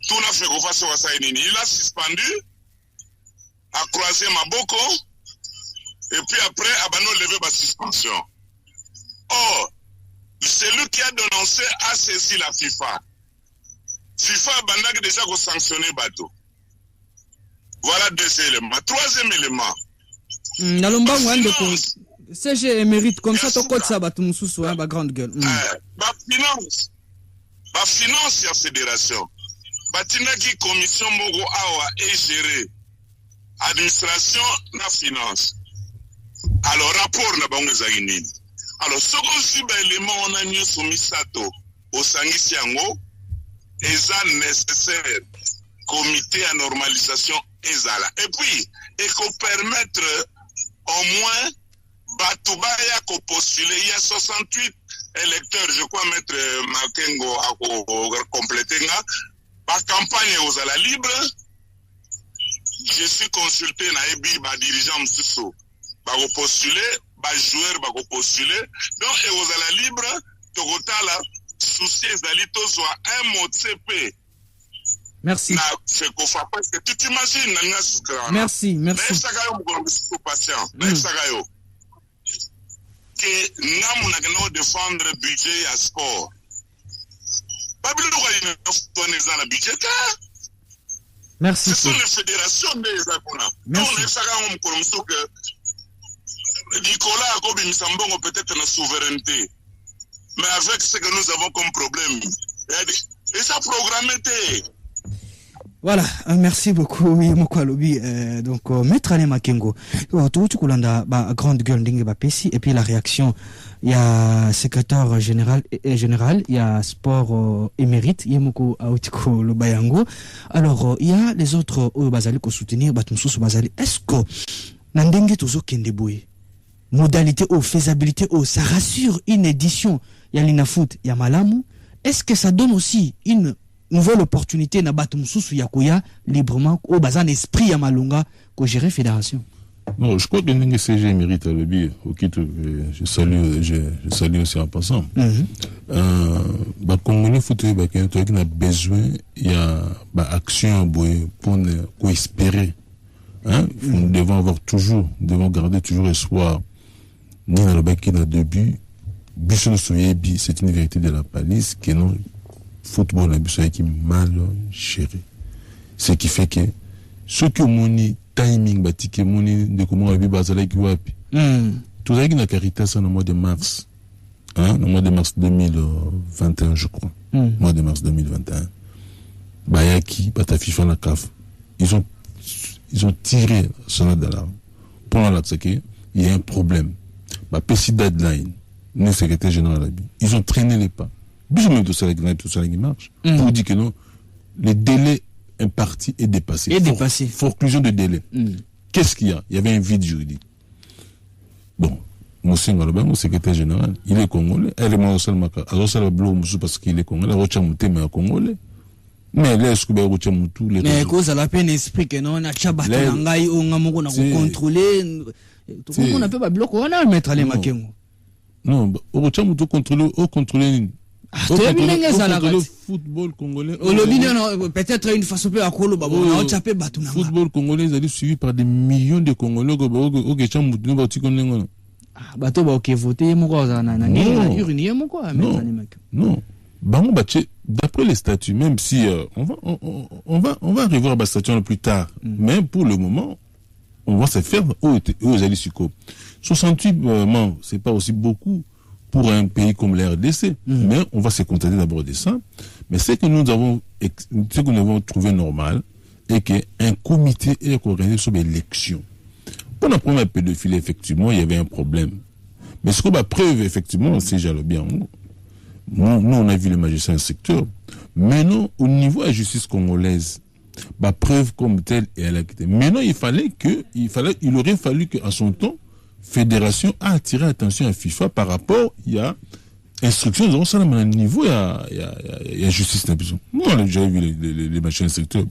Tout n'a fait qu'on fasse ça. Il a suspendu, a croisé Maboko, et puis après, a levé ma suspension. Or, celui qui a dénoncé a saisi la FIFA. FIFA a déjà sanctionné bateau. Voilà 2 éléments. 3e élément. CG mérite comme ça, ton code ça va tout mususu, hein, ba grande gueule. Finance ya fédération. Batinaki commission moko awa et gérer administration na finance. Alors rapport na bango ezaki nini? Alors soko si ba élément on a nyoso misato au sangisi yango eza nécessaire comité à normalisation ezala. Et puis et qu'on permettre au moins Batubaya ko postuler, il y a 68 électeurs, je crois mettre Makengo à compléter la campagne aux ala libre. Je suis consulté na ebi ba dirigeant msusu ba ko postuler, ba joueur ba ko postuler. Donc et aux ala libre, tokotala souci ezali tozwa un mot CP. Merci. Na c'est qu'on fait parce que tu t'imagines na sukra. Merci. Mais ça gayo mo patient. Mais ça gayo que nous avons défendre le budget à sport. Pas bien de budget. Merci. Ce sont les fédérations des Akona. Merci. On est ça quand que Nicolas a comme Msambongo peut-être la souveraineté. Mais avec ce que nous avons comme problème, et ça programmé. Voilà, merci beaucoup. Moko alobi donc maître Ale Makengo. Tu kulanda ba grande gueule ndinge ba pesi et puis la réaction il y a secrétaire général il y a sport émérite yemoko autiko lo bayango. Alors il y a les autres bazali ko soutenir batumsusu bazali. Est-ce que nandenge tozo kende boye modalité ou faisabilité ça rassure une édition il y a l'inafoot il y a malamu. Est-ce que ça donne aussi une nouvelle opportunité na batum susu yakoya librement au bazan esprit ya malonga ko gérer fédération? Non, je crois que le CG mérite le billet. Je salue aussi en passant. Congolais football qui a besoin il y a action pour espérer. Nous devons garder toujours espoir. Ni dans le bac qui a deux buts. C'est une vérité de la palisse qui non football a qui mal géré. Ce qui fait que ce que mon timing batike moni de comment on bazala qui wapi. Tout ça qui n'a Caritas au mois de mars. Au mois de mars 2021 je crois. Mois de mars 2021. Bayaki bata FIFA la CAF. Ils ont tiré sonnette d'alarme. Pendant là il y a un problème. Pessi deadline. Le secrétaire général ils ont traîné les pas. Même tout ça qui marche. Pour dire que non, le délai imparti est dépassé. Forclusion de délai. Qu'est-ce qu'il y a? Il y avait un vide juridique. Bon, Moussé Ngaloba, secrétaire général, il est congolais. Elle est mort seulement parce qu'il est congolais. Rochamuté, mais congolais. Mais là, est-ce que Rochamutu, les mais cause à la peine esprit que non, on a chabaté nangai, on a mon contrôlé. Tout le monde a fait bloc, on a mettre les maquemons. Non, Rochamutu contrôler. Le football congolais. Peut-être une façon peu à quoi le football congolais est suivi par des millions de Congolais. Non. D'après les statuts, même si on va revoir les statuts plus tard, mais pour le moment, on va se faire aux Alisuko. 68 membres, c'est pas aussi beaucoup pour un pays comme la RDC, mais on va se contenter d'abord de ça. Mais ce que nous avons trouvé normal est qu'un comité est organisé sur l'élection. Pour la première pédophilie, effectivement, il y avait un problème. Mais ce qu'on a preuve, effectivement, c'est bien. Nous, on a vu le magistrat instructeur. Maintenant, au niveau de la justice congolaise, preuve comme telle, et elle a quitté. Maintenant, il aurait fallu qu'à son temps, Fédération a attiré l'attention à FIFA par rapport, il y a instruction, nous avons à un niveau, il y a justice. Moi, j'avais vu les machins instructeurs.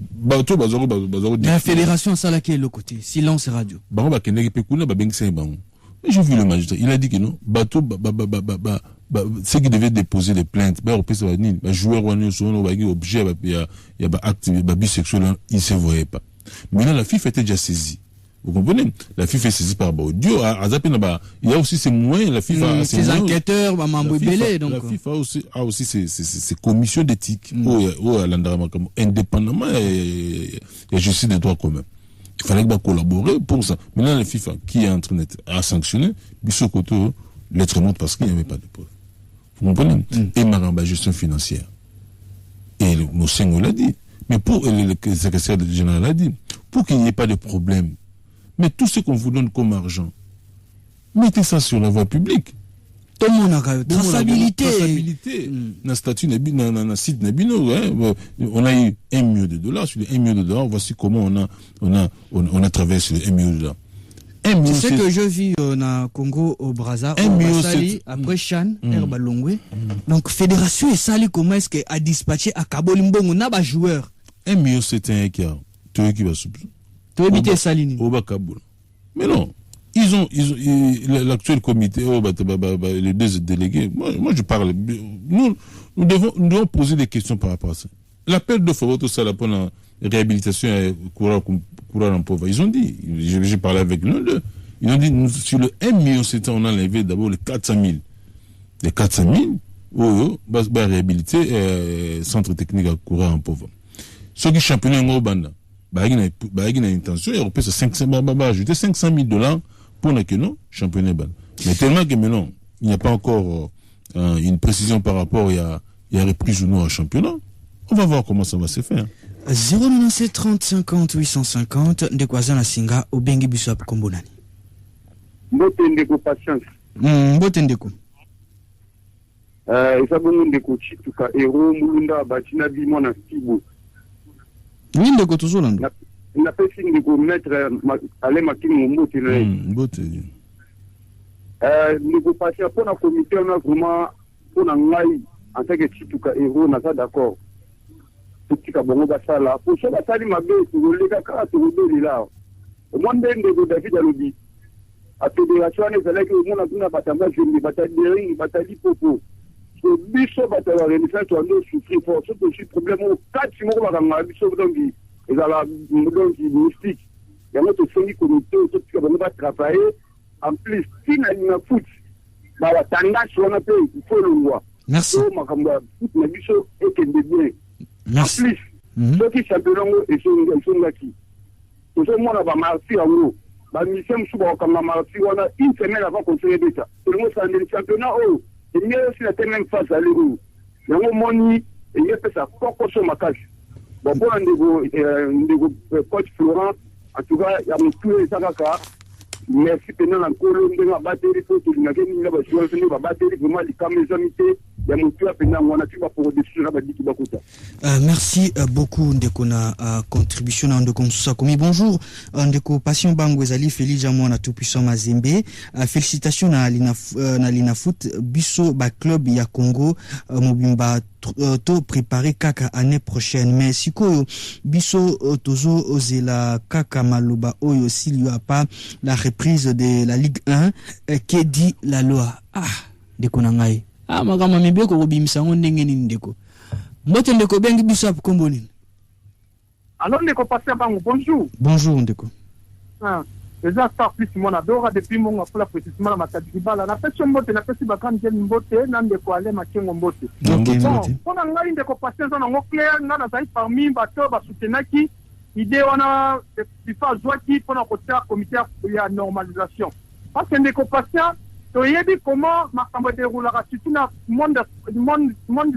La fédération, ça là qui est le côté, silence radio. J'ai vu le magistrat, il a dit que non, ceux qui devaient déposer des plaintes, joueurs, objet, il y a acte bisexuel, ils ne se voyaient pas. Maintenant, la FIFA était déjà saisie. Vous comprenez? La FIFA est saisie par Baudio. Il y a aussi ces moyens. La FIFA ces enquêteurs, la FIFA a aussi ses commissions d'éthique. Indépendamment, il y a justice des droits communs. Il fallait collaborer pour ça. Maintenant, la FIFA, qui est en train d'être sanctionnée, Bissokoto, l'être montre parce qu'il n'y avait pas de preuves. Vous comprenez? Et Maramba, gestion financière. Et le Moussengo l'a dit. Mais pour le secrétaire général l'a dit, pour qu'il n'y ait pas de problème, mais tout ce qu'on vous donne comme argent, mettez ça sur la voie publique. Tout le monde a traçabilité. Dans le statut, dans le site Nabino, on a eu $1 million. Sur les $1 million, voici comment on a traversé les $1 million. C'est ce que je vis au Congo, au Brazza, au Sali, après Chan, Herbalongwe. Donc, fédération et Sali, comment est-ce qu'elle a dispatché à Kabolimbongo, on a des joueurs. $1 million, c'est un écart. Tu veux qui va soupçonner? Salini. Mais non, l'actuel comité, les deux délégués, moi je parle, nous devons poser des questions par rapport à ça. L'appel de Fovoto Sala pour la réhabilitation à Koura en pauvre, ils ont dit, j'ai parlé avec l'un d'eux, ils ont dit, sur le 1 million, on a enlevé d'abord les 400 000. Les 400 000, réhabiliter centre technique à Koura en pauvre. Ceux qui championnent en Banda. il a une intention, il repère 500 ajouter $500,000 pour le championnat. Mais tellement que maintenant, il n'y a pas encore une précision par rapport il y a reprise ou non au championnat. On va voir comment ça va se faire. 097 30 50 850 Ndekwaza na Singa Obengi Bisop Kombonani. Mbote ndeko patience. Mbote ndeko. Esa bongo ndeko chituka ero mulunda batina bimo na stibo. Oui ndeko tozolanda. Na pesi ndeko maître ale makingo mbote na. Mbote. Ndeko patience pour na comité on a vraiment pour na ngai en tant que chituka ero na ça d'accord. Tutika bongo basala pour ça basali mabe toleka kaka tolela. Au moins ndeko David alobi. A fédération ezalaki omona kuna batamba jembe batadering batali popo so biso batala renaissance ando souffrir fort so que problème au 4 moko bakanga biso donc ezala donc mystique ya notre fongi comité so tika bango ba travailler en plus tina na foot ba tendance on a pay il faut le voir. Merci. So makamba foot na biso ekende bien. Merci. En plus so ki championnat et so ngaki so mona ba marti ango la mission souvent comme marti on a une semaine avant qu'on se débute le monde c'est le championnat oh et mieux aussi la même phase à l'euro yango moni et il fait ça pourquoi sur ma cage bon pour un niveau coach Florent en tout cas il y a mon tour et ça kaka merci pendant la colo ndenga batterie pour tout na geni na ba joueur fini ba batterie vraiment les caméras amité ya mon tour pendant on a tu vas pour dessus na ba diki bakuta. Merci beaucoup Ndeko na contribution na Ndeko Msusa Komi. Bonjour Ndeko Passion Bango ezali Félix Jamon na tout puissant Mazembe. Félicitations na Lina Foot biso ba club ya Congo mobimba to préparer kaka année prochaine mais sikoyo biso tozo ozela kaka maloba oyo s'il y a pas la reprise de la Ligue 1 que dit la loi. Ndeko na ngai magama mibeko kobimisa ndenge nini Ndeko mbote Ndeko bengi biso ap komboni. Alors Ndeko Passion Bango bonjour. Bonjour Ndeko. Déjà ça plus mon adora depuis mon pour la précisément la matadibala na pesi mbote na pesi bakani je mbote na Ndeko ale makengo mbote. Bon pona ngai Ndeko Passion na ngo clair na na zai parmi bato ba soutenaki idée wana FIFA zwaki pona kotia comité ya normalisation. Parce que Ndeko Passion to yebi comment makambo déroule surtout na monde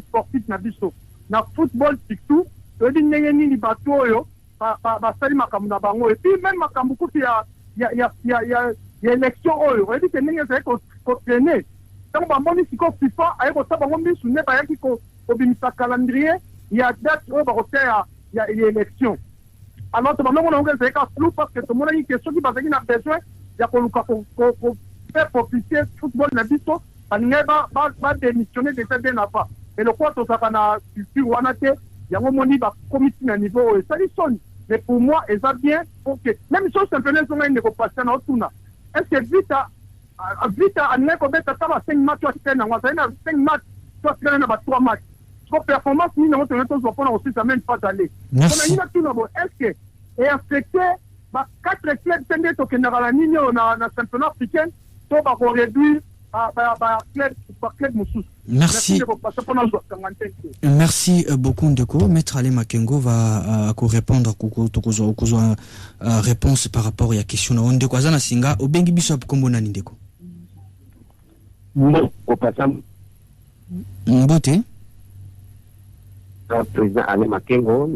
sportif na biso na football surtout to di ndenge nini bato oyo ba sali makambo na bango et puis même makambo kuti ya élection oyo on dit que ndenge ça ko traîner donc ba moni siko FIFA aye ko sabango misu ne ba yaki ko bimisa calendrier ya date oyo ba ko ya élection alors to ba mongo na ngeza ka flou parce que to mona ni question qui ba na besoin ya ko luka ko faire profiter football na biso ba démissionner déjà bien avant et le quoi to ça na culture wana te yango moni ba comité na niveau et ça dit son. Mais pour moi, ils ont bien, ok. Même si on championnat, ils ont une négociation en tout. Est-ce que vite à n'importe quel 5 matchs, tu as 5 matchs, tu as 3 matchs. Pour performance, nous avons aussi ça même pas d'aller. Merci. Est-ce que, et affecté, 4 clubs, qui sont dans la ligne, dans le championnat africain, tu vas réduire club Moussous. Merci. Merci beaucoup Ndeko. Maître Ale Makengo va répondre à réponse par rapport à la question de Ndeko Azana Singa au Bengi Bishop Kombona Ndeko. Mbote. Président Ale Makengo,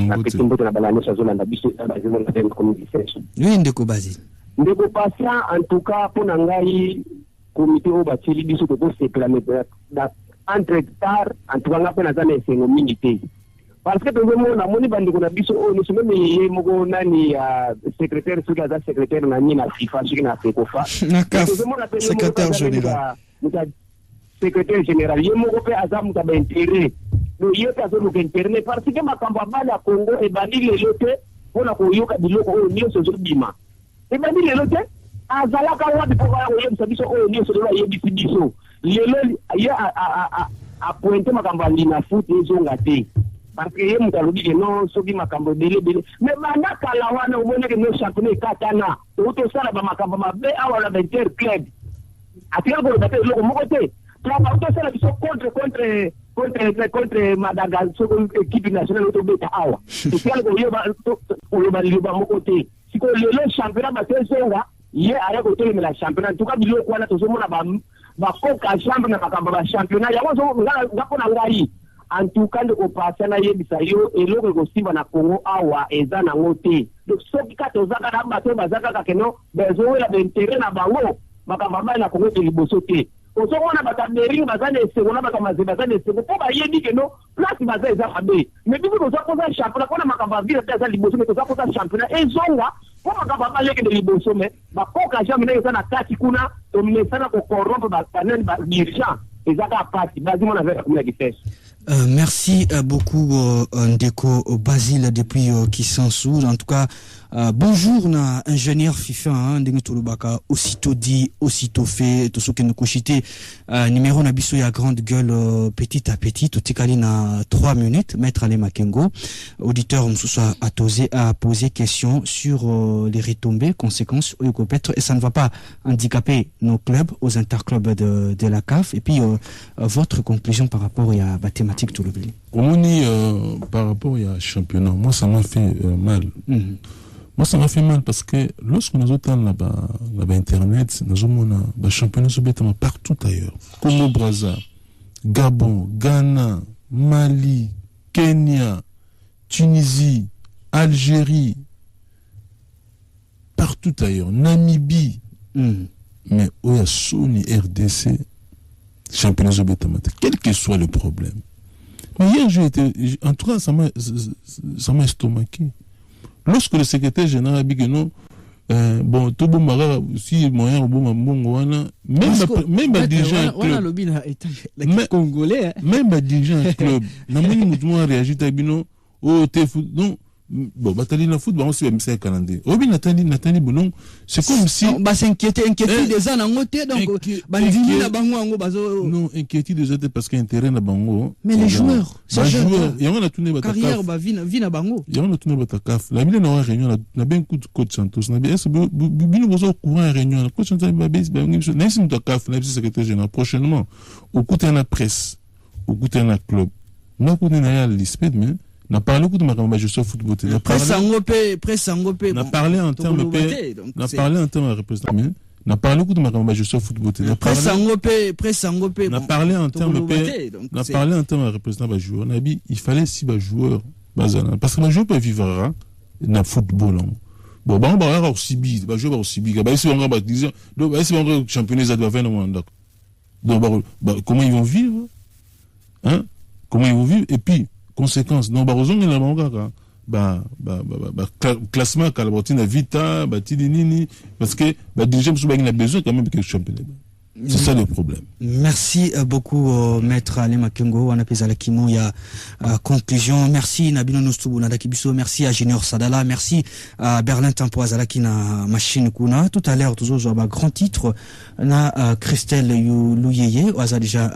la petite mbote na balane sa zone na biso na bazimo na dem communication. Oui Ndeko Bazi. Ndeko patient en tout cas pour nangai comité au batili biso ko se clamer entre tard en tout cas ngapena zana esengo minute parce que tozo na moni bandiko na biso o nous même yé moko nani secrétaire suka za secrétaire na ni na FIFA suka na Fekofa secrétaire général secrétaire général yé moko pe azamu ta intérêt no yé ka zo ko intérêt parce que makambo bala Congo e bandi lelo te pona ko yoka biloko o nyonso zo bima e bandi lelo te azalaka wadi poka o yebisa biso o nyonso lelo yebisi biso lelo ya a pointer makambo Lina Foot ezonga te parce que ye mutalobi que non soki makambo bele mais bana kala wana ubone que no championnat katana to sala ba makambo mabe awala ba inter club atira ko bate loko moko te to ba to sala biso contre contre Madagascar équipe nationale autobeta awa et puis on mon côté si que le championnat batezonga ye aya côté le championnat en tout cas biloko wana tozomona ba koka chambre na makamba ba championnat yango zo ngapona ngai en tout cas ndeko pasa na yebisa yo eloko ekosiba na Congo awa eza nango te donc soki kati ozaka na bato bazaka kakeno bezowela b'intérêt na bango makamba mai na Congo te liboso te ozomona bataberi bazana esengo na bakamaze bazana esengo po bayebi keno place baza eza mabe mais bibi tozakoza championnat mpona makamba vile te eza liboso mais tozakoza championnat ezonga po makamba baleke de liboso mais bakoka jambe na eza na kati kuna tomesana kokorompe bapanani badirigeant ezaka pasi bazimo na vera kumuna kitese. Merci beaucoup Ndeko Basile depuis Kisansou. En tout cas, bonjour na ingénieur FIFA ndenge tolobaka aussitôt dit aussitôt fait to soke nokoshite numéro na biso ya grande gueule petit à petit totikali na 3 minutes maître Ale Makengo auditeur msusu a posé question sur les retombées conséquences au peut-être et ça ne va pas handicaper nos clubs aux interclubs de la CAF et puis votre conclusion par rapport à la thématique tout le pays. Par rapport à championnat moi ça m'a fait mal. Moi, ça m'a fait mal parce que lorsque nous avons là-bas Internet, nous avons des championnats partout ailleurs. Congo Brazza, Gabon, Ghana, Mali, Kenya, Tunisie, Algérie, partout ailleurs. Namibie. Mais où il y a Sony, RDC, championnats quel que soit le problème. Mais hier, en tout cas, ça m'a estomaqué. Lorsque le secrétaire général a dit que non, bon, tout bon mara si moyen au bon wana même les dirigeants club congolais même les dirigeants club na moni mutu a réagi ta bino oh te foot non bon batali na football aussi même c'est calendrier obi natandi bon c'est comme si bah s'inquiéter des ans en côté donc bandini na bango ngo bazo non inquiétude des autres parce qu'il intérêt na bango mais les joueurs c'est joueurs y on a tourné bataka carrière ba vie na bango y on a tourné bataka la ville na réunion na ben coup de coach Santos na bien est bino bozo courant réunion coach Santos ba base ba ngi na sim bataka na secrétaire général prochainement au côté na presse au côté na club na côté na ya lisped mais n'a parlé de ma gestion football presse angopé n'a parlé en termes de représentant n'a parlé de ma gestion football presse angopé n'a parlé en termes de représentant de joueur il fallait 6 joueurs parce que les joueurs peuvent vivre dans le football bon on va aussi bi joueur aussi bi si on va dire donc si on va championnat ça doit faire donc comment ils vont vivre et puis conséquences non barozong na mangaka classement Kalbotine Vita Tidinini parce que déjà nous avons besoin quand même de championnat. C'est ça le problème. Merci beaucoup maître Ale Makengo on appelle Kimo ya conclusion merci Nabino Nostubu na Dakibiso merci à Junior Sadala merci à Berlin Tempo Azalaki na machine kuna tout à l'heure toujours grand titre na Christelle Louyeye oza déjà